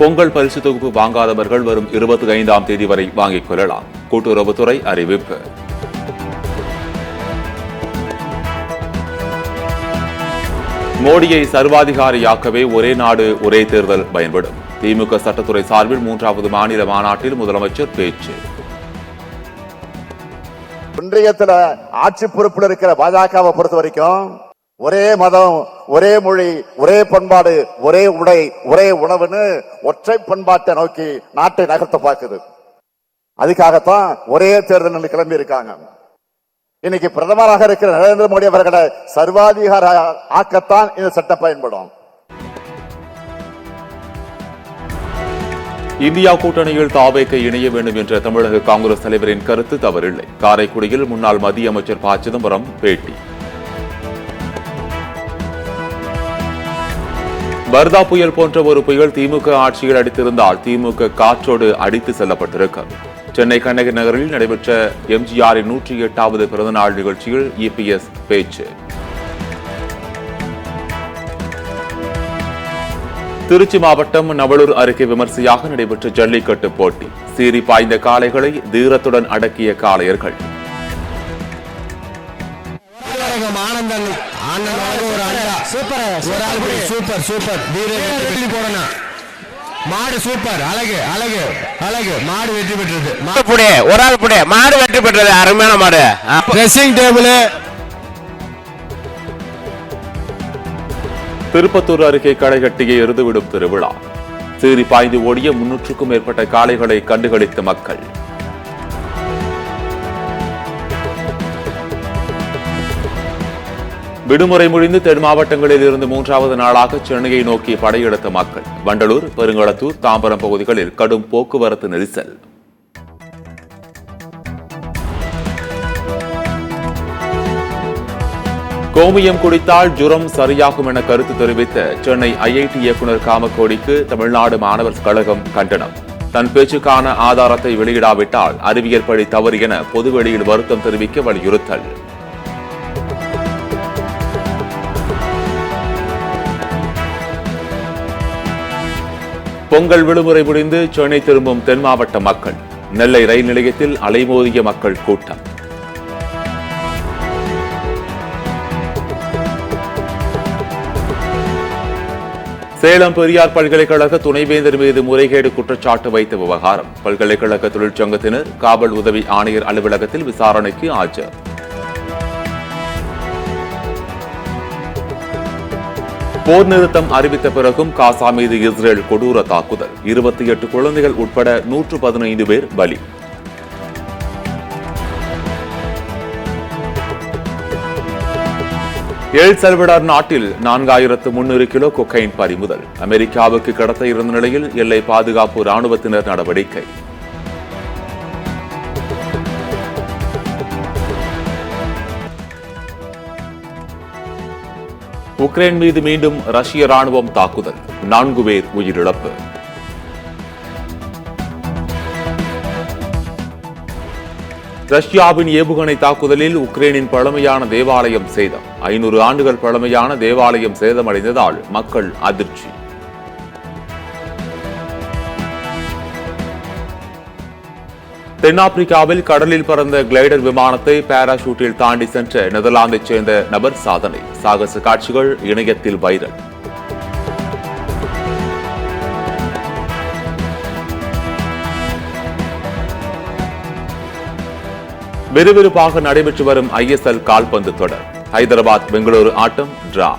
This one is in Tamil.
பொங்கல் பரிசு தொகுப்பு வாங்காதவர்கள் வரும் 25ஆம் தேதி வரை வாங்கிக் கொள்ளலாம். கூட்டுறவுத்துறை அறிவிப்பு. மோடியை சர்வாதிகாரியாக்கவே ஒரே நாடு ஒரே தேர்தல் பயன்படும். திமுக சட்டத்துறை சார்பில் 3வது மாநில மாநாட்டில் முதலமைச்சர் பேச்சு. ஒன்றியத்தில் ஆட்சி பொறுப்பில் இருக்கிற பாஜகவை பொறுத்த வரைக்கும் ஒரே மதம், ஒரே மொழி, ஒரே பண்பாடு, ஒரே உடை, ஒரே உணவுன்னு ஒற்றை பண்பாட்டை நோக்கி நாட்டை நகர்த்த பார்க்குது. அதுக்காகத்தான் ஒரே தேர்தல் கிளம்பி இருக்காங்க. இன்னைக்கு பிரதமராக இருக்கிற நரேந்திர மோடி அவர்களை சர்வாதிகார ஆக்கத்தான் இந்த சட்டம் பயன்படும். இந்தியா கூட்டணியில் தாவேக இணைய வேண்டும் என்ற தமிழக காங்கிரஸ் தலைவரின் கருத்து தவறில்லை. காரைக்குடியில் முன்னாள் மத்திய அமைச்சர் ப. சிதம்பரம் பேட்டி. வர்தா புயல் போன்ற ஒரு புயல் திமுக ஆட்சியில் அடித்திருந்தால் திமுக காற்றோடு அடித்து செல்லப்பட்டிருக்கும். சென்னை கண்ணகி நகரில் நடைபெற்ற எம்ஜிஆரின் 108வது பிறந்தநாள் நிகழ்ச்சியில் இபிஎஸ் பேச்சு. திருச்சி மாவட்டம் நவலூர் அருகே விமர்சையாக நடைபெற்ற ஜல்லிக்கட்டு போட்டி. சீறி பாய்ந்த காளைகளை தீரத்துடன் அடக்கிய காளையர்கள். மாடு சூப்பர், அழகு அழகு அழகு. மாடு வெற்றி பெற்றது. மாடு வெற்றி பெற்றது. அருமையான மாடு. Dressing table. திருப்பத்தூர் அருகே களை கட்டிய எருதுவிடும் திருவிழா. சீறி பாய்ந்து ஓடிய 300க்கும் மேற்பட்ட காளைகளை கண்டுகளித்த மக்கள். விடுமுறை முடிந்து தென் மாவட்டங்களில் இருந்து 3வது நாளாக சென்னையை நோக்கி படையெடுத்த மக்கள். வண்டலூர், பெருங்களத்தூர், தாம்பரம் பகுதிகளில் கடும் போக்குவரத்து நெரிசல். கோமியம் குடித்தால் ஜுரம் சரியாகும் என கருத்து தெரிவித்த சென்னை ஐஐடி இயக்குநர் காமக்கோடிக்கு தமிழ்நாடு மாணவர் கழகம் கண்டனம். தன் பேச்சுக்கான ஆதாரத்தை வெளியிடாவிட்டால் அறிவியல் படி தவறு என பொதுவெளியில் வருத்தம் தெரிவிக்க வலியுறுத்தல். பொங்கல் விடுமுறை முடிந்து சென்னை திரும்பும் தென் மாவட்ட மக்கள். நெல்லை ரயில் நிலையத்தில் அலைமோதிய மக்கள் கூட்டம். சேலம் பெரியார் பல்கலைக்கழக துணைவேந்தர் மீது முறைகேடு குற்றச்சாட்டு வைத்த விவகாரம். பல்கலைக்கழக தொழிற்சங்கத்தினர் காவல் உதவி ஆணையர் அலுவலகத்தில் விசாரணைக்கு ஆஜர். போர் நிறுத்தம் அறிவித்த பிறகும் காசா மீது இஸ்ரேல் கொடூர தாக்குதல். 28 குழந்தைகள் உட்பட 115 பேர் பலி. எல் சல்வடார் நாட்டில் 4300 கிலோ கொக்கைன் பறிமுதல். அமெரிக்காவுக்கு கடத்த இருந்த நிலையில் எல்லை பாதுகாப்பு ராணுவத்தினர் நடவடிக்கை. உக்ரைன் மீது மீண்டும் ரஷ்ய ராணுவம் தாக்குதல். 4 பேர் உயிரிழப்பு. ரஷ்யாவின் ஏவுகணை தாக்குதலில் உக்ரைனின் பழமையான தேவாலயம் சேதம். 500 ஆண்டுகள் பழமையான தேவாலயம் சேதமடைந்ததால் மக்கள் அதிர்ச்சி. தென்னாப்பிரிக்காவில் கடலில் பறந்த கிளைடர் விமானத்தை பாராசூட்டில் தாண்டி சென்ற நெதர்லாந்தைச் சேர்ந்த நபர் சாதனை. சாகச காட்சிகள் இணையத்தில் வைரல். விறுவிறுப்பாக நடைபெற்று வரும் ISL கால்பந்து தொடர். ஹைதராபாத் பெங்களூரு ஆட்டம் டிரா.